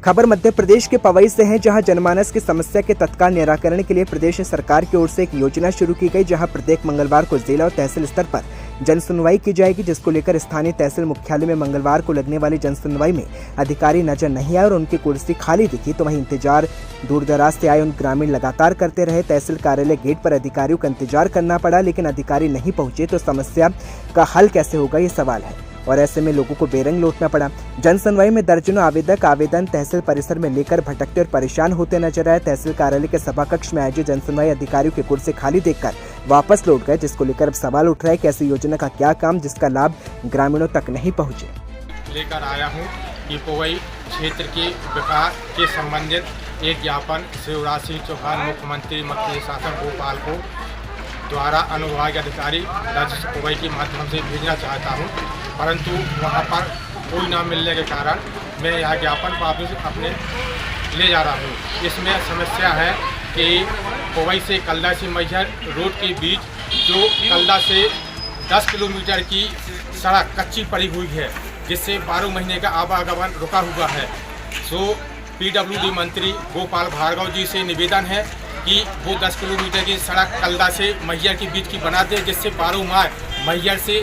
खबर मध्य प्रदेश के पवई से है, जहां जनमानस की समस्या के तत्काल निराकरण के लिए प्रदेश सरकार की ओर से एक योजना शुरू की गई, जहां प्रत्येक मंगलवार को जिला और तहसील स्तर पर जन सुनवाई की जाएगी, जिसको लेकर स्थानीय तहसील मुख्यालय में मंगलवार को लगने वाली जन सुनवाई में अधिकारी नजर नहीं आए और उनकी कुर्सी खाली दिखी, तो वहीं इंतजार दूर दराज से आए उन ग्रामीण लगातार करते रहे। तहसील कार्यालय गेट पर अधिकारियों का इंतजार करना पड़ा, लेकिन अधिकारी नहीं पहुंचे, तो समस्या का हल कैसे होगा, ये सवाल है और ऐसे में लोगों को बेरंग लौटना पड़ा। जन सुनवाई में दर्जनों आवेदक आवेदन तहसील परिसर में लेकर भटकते और परेशान होते नजर आए। तहसील कार्यालय के सभा कक्ष में आयोजित जन सुनवाई अधिकारियों की कुर्सी खाली देखकर वापस लौट गए, जिसको लेकर अब सवाल उठ रहा है कि ऐसी योजना का क्या काम जिसका लाभ ग्रामीणों तक नहीं पहुंचे। लेकर आया हूँ कि पवई क्षेत्र के विकास के संबंधित एक ज्ञापन शिवराज सिंह चौहान मुख्यमंत्री मध्य शासन भोपाल को द्वारा अनुविभागीय अधिकारी राजस्व पवई के माध्यम से भेजना चाहता हूं, परंतु वहां पर कोई न मिलने के कारण मैं यह ज्ञापन वापस अपने ले जा रहा हूं। इसमें समस्या है कि पवई से कल्दा से मैहर रोड के बीच जो कल्दा से 10 किलोमीटर की सड़क कच्ची पड़ी हुई है, जिससे 12 महीने का आवागमन रुका हुआ है। सो PWD मंत्री गोपाल भार्गव जी से निवेदन है कि वो 10 किलोमीटर की सड़क कल्दा से मैहर के बीच की बना दे, जिससे 12 माह मैहर से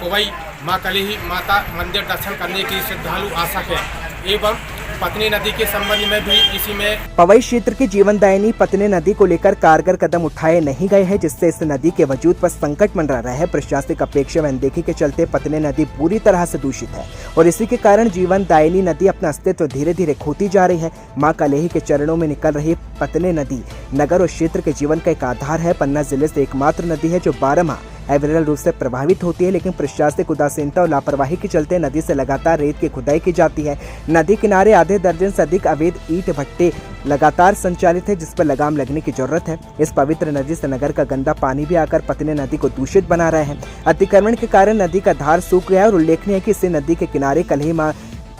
पवई माँ कलेही माता मंदिर दर्शन करने के श्रद्धालु आ सके। एवं पत्नी नदी के संबंध में भी इसी में पवई क्षेत्र की जीवनदायिनी पत्नी नदी को लेकर कारगर कदम उठाए नहीं गए हैं, जिससे इस नदी के वजूद पर संकट मंडरा रहा है। प्रशासनिक अपेक्षा व अनदेखी के चलते पत्नी नदी पूरी तरह से दूषित है और इसी के कारण जीवनदायिनी नदी अपना अस्तित्व धीरे धीरे खोती जा रही है। माँ कलेही के चरणों में निकल रही पत्नी नदी नगर और क्षेत्र के जीवन का एक आधार है। पन्ना जिले से एकमात्र नदी है जो 12 माह अविरल रूप से प्रभावित होती है, लेकिन प्रशासनिक उदासीनता और लापरवाही के चलते नदी से लगातार रेत की खुदाई की जाती है। नदी किनारे आधे दर्जन से अधिक अवैध ईंट भट्टे लगातार संचालित है, जिस पर लगाम लगने की जरूरत है। इस पवित्र नदी से नगर का गंदा पानी भी आकर पत्नी नदी को दूषित बना रहे हैं। अतिक्रमण के कारण नदी का धार सूख गया है और उल्लेखनीय है कि इस नदी के किनारे कलेही मां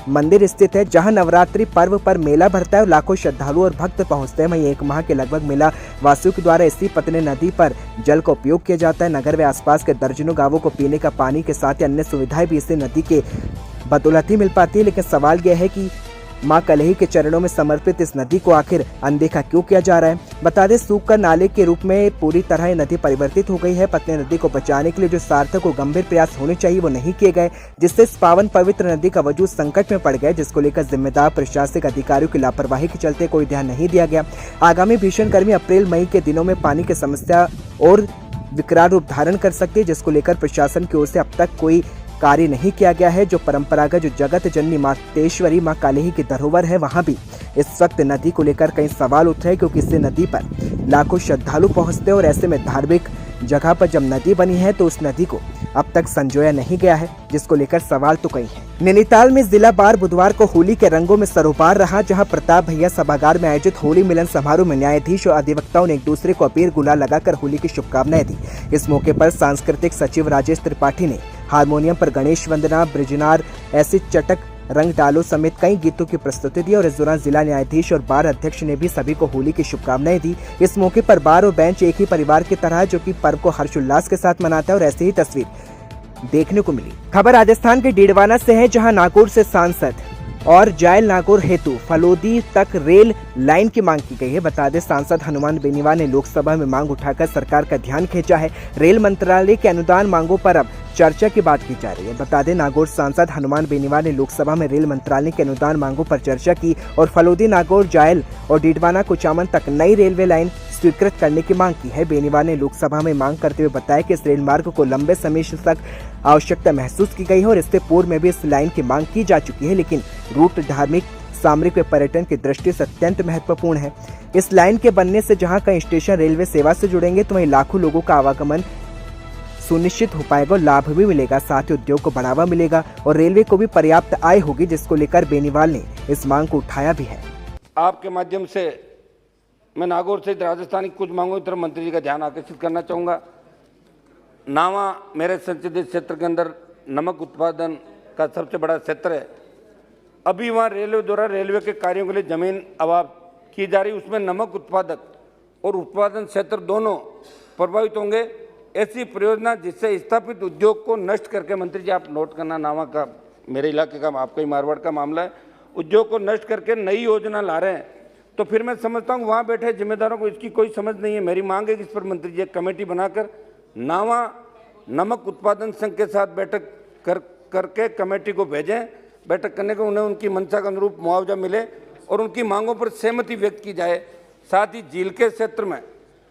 मंदिर स्थित है, जहां नवरात्रि पर्व पर मेला भरता है और लाखों श्रद्धालु और भक्त पहुंचते हैं। वहीं 1 माह के लगभग मेला वासियों के द्वारा इसी पत्नी नदी पर जल का उपयोग किया जाता है। नगर व आसपास के दर्जनों गांवों को पीने का पानी के साथ ही अन्य सुविधाएं भी इसी नदी के बदौलत ही मिल पाती है, लेकिन सवाल यह है कि मां कलेही के चरणों में समर्पित इस नदी को आखिर अनदेखा क्यों किया जा रहा है। बता दें, सूखकर नाले के रूप में पूरी तरह ये नदी परिवर्तित हो गई है। पत्नी नदी को बचाने के लिए जो सार्थक और गंभीर प्रयास होने चाहिए वो नहीं किए गए, जिससे इस पावन पवित्र नदी का वजूद संकट में पड़ गया, जिसको लेकर जिम्मेदार प्रशासनिक अधिकारियों की लापरवाही के चलते कोई ध्यान नहीं दिया गया। आगामी भीषण गर्मी अप्रैल मई के दिनों में पानी की समस्या और विकराल रूप धारण कर सकती है, जिसको लेकर प्रशासन की ओर से अब तक कोई कार्य नहीं किया गया है। जो परंपरागत जो जगत जननी मातेश्वरी मां कलेही की धरोहर है, वहां भी इस वक्त नदी को लेकर कई सवाल उठ रहे हैं, क्योंकि इससे नदी पर लाखों श्रद्धालु पहुंचते हैं और ऐसे में धार्मिक जगह पर जब नदी बनी है तो उस नदी को अब तक संजोया नहीं गया है, जिसको लेकर सवाल तो कई हैं। नैनीताल में जिला बार बुधवार को होली के रंगों में सरोपार रहा, जहां प्रताप भैया सभागार में आयोजित होली मिलन समारोह में न्यायाधीश और अधिवक्ताओं ने एक दूसरे को अबीर गुलाल लगाकर होली की शुभकामनाएं दी। इस मौके पर सांस्कृतिक सचिव राजेश त्रिपाठी ने हारमोनियम पर गणेश वंदना, ब्रिजनार, एसिड चटक, रंग डालो समेत कई गीतों की प्रस्तुति दी और इस दौरान जिला न्यायाधीश और बार अध्यक्ष ने भी सभी को होली की शुभकामनाएं दी। इस मौके पर बार और बेंच एक ही परिवार की तरह जो कि पर्व को हर्षोल्लास के साथ मनाता है और ऐसी ही तस्वीर देखने को मिली। खबर राजस्थान के डीडवाना से है, जहां नागौर से सांसद और जायल नागौर हेतु फलोदी तक रेल लाइन की मांग की गई है। बता दें, सांसद हनुमान बेनीवाल ने लोकसभा में मांग उठाकर सरकार का ध्यान खींचा है। रेल मंत्रालय के अनुदान मांगों पर अब चर्चा की बात की जा रही है। बता दें, नागौर सांसद हनुमान बेनीवाल ने लोकसभा में रेल मंत्रालय के अनुदान मांगों पर चर्चा की और फलोदी, नागौर, जायल और डीडवाना कुचामन तक नई रेलवे लाइन स्वीकृत करने की मांग की है। बेनीवाल ने लोकसभा में मांग करते हुए बताया कि इस रेल मार्ग को लंबे समय तक आवश्यकता महसूस की गई है और इससे पूर्व में भी इस लाइन की मांग की जा चुकी है, लेकिन रूट धार्मिक, सामरिक व पर्यटन की दृष्टि से अत्यंत महत्वपूर्ण है। इस लाइन के बनने से जहां कई स्टेशन रेलवे सेवा से जुड़ेंगे, तो वहीं लाखों लोगों का आवागमन सुनिश्चित हो पाएगा, लाभ भी मिलेगा, साथ ही उद्योग को बढ़ावा मिलेगा और रेलवे को भी पर्याप्त आय होगी, जिसको लेकर बेनीवाल ने इस मांग को उठाया भी है। आपके माध्यम से मैं नागौर से राजस्थान की कुछ मांगों की तरफ मंत्री जी का ध्यान आकर्षित करना चाहूँगा। नावा मेरे संसदीय क्षेत्र के अंदर नमक उत्पादन का सबसे बड़ा क्षेत्र है। अभी वहाँ रेलवे द्वारा रेलवे के कार्यों के लिए जमीन अभाव की जा रही, उसमें नमक उत्पादक और उत्पादन क्षेत्र दोनों प्रभावित होंगे। ऐसी परियोजना जिससे स्थापित उद्योग को नष्ट करके, मंत्री जी आप नोट करना, नावा का मेरे इलाके का, आपका ही मारवाड़ का मामला है, उद्योग को नष्ट करके नई योजना ला रहे हैं, तो फिर मैं समझता हूँ वहाँ बैठे जिम्मेदारों को इसकी कोई समझ नहीं है। मेरी मांग है कि इस पर मंत्री जी एक कमेटी बनाकर नावा नमक उत्पादन संघ के साथ बैठक करके कमेटी को भेजें, बैठक करने को उन्हें उनकी मंशा के अनुरूप मुआवजा मिले और उनकी मांगों पर सहमति व्यक्त की जाए। साथ ही झील के क्षेत्र में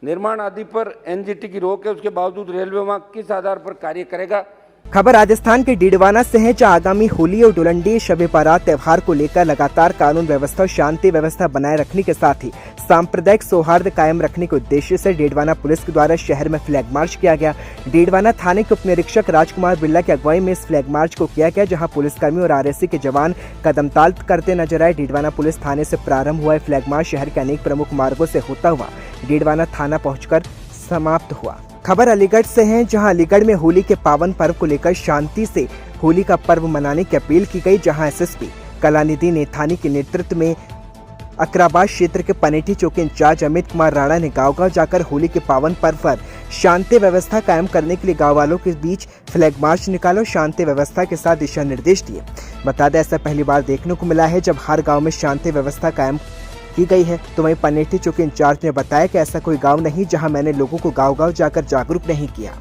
निर्माण आदि पर एनजीटी की रोक है, उसके बावजूद रेलवे वहाँ किस आधार पर कार्य करेगा। खबर राजस्थान के डीडवाना से है, जहां आगामी होली और डुलंडी शब बारात त्योहार को लेकर लगातार कानून व्यवस्था और शांति व्यवस्था बनाए रखने के साथ ही सांप्रदायिक सौहार्द कायम रखने के उद्देश्य से डीडवाना पुलिस के द्वारा शहर में फ्लैग मार्च किया गया। डीडवाना थाने के उप निरीक्षक राजकुमार बिरला की अगुवाई में इस फ्लैग मार्च को किया गया, जहां पुलिसकर्मी और आरएससी के जवान कदमताल करते नजर आए। डीडवाना पुलिस थाने से प्रारंभ हुआ फ्लैग मार्च शहर के अनेक प्रमुख मार्गों से होता हुआ डीडवाना थाना पहुंचकर समाप्त हुआ। खबर अलीगढ़ से है, जहां अलीगढ़ में होली के पावन पर्व को लेकर शांति से होली का पर्व मनाने की अपील की गई, जहां एसएसपी कलानिधि नेथानी के नेतृत्व में अकराबाद क्षेत्र के पनेठी चौकी इंचार्ज अमित कुमार राणा ने गांव-गांव जाकर होली के पावन पर्व पर शांति व्यवस्था कायम करने के लिए गांव वालों के बीच फ्लैग मार्च निकाला और शांति व्यवस्था के साथ दिशा निर्देश दिए। बता दें, ऐसा पहली बार देखने को मिला है जब हर गाँव में शांति व्यवस्था कायम की गई है। तो वहीं पनेठी चौकी इंचार्ज ने बताया कि ऐसा कोई गांव नहीं जहां मैंने लोगों को गांव-गांव जाकर जागरूक नहीं किया।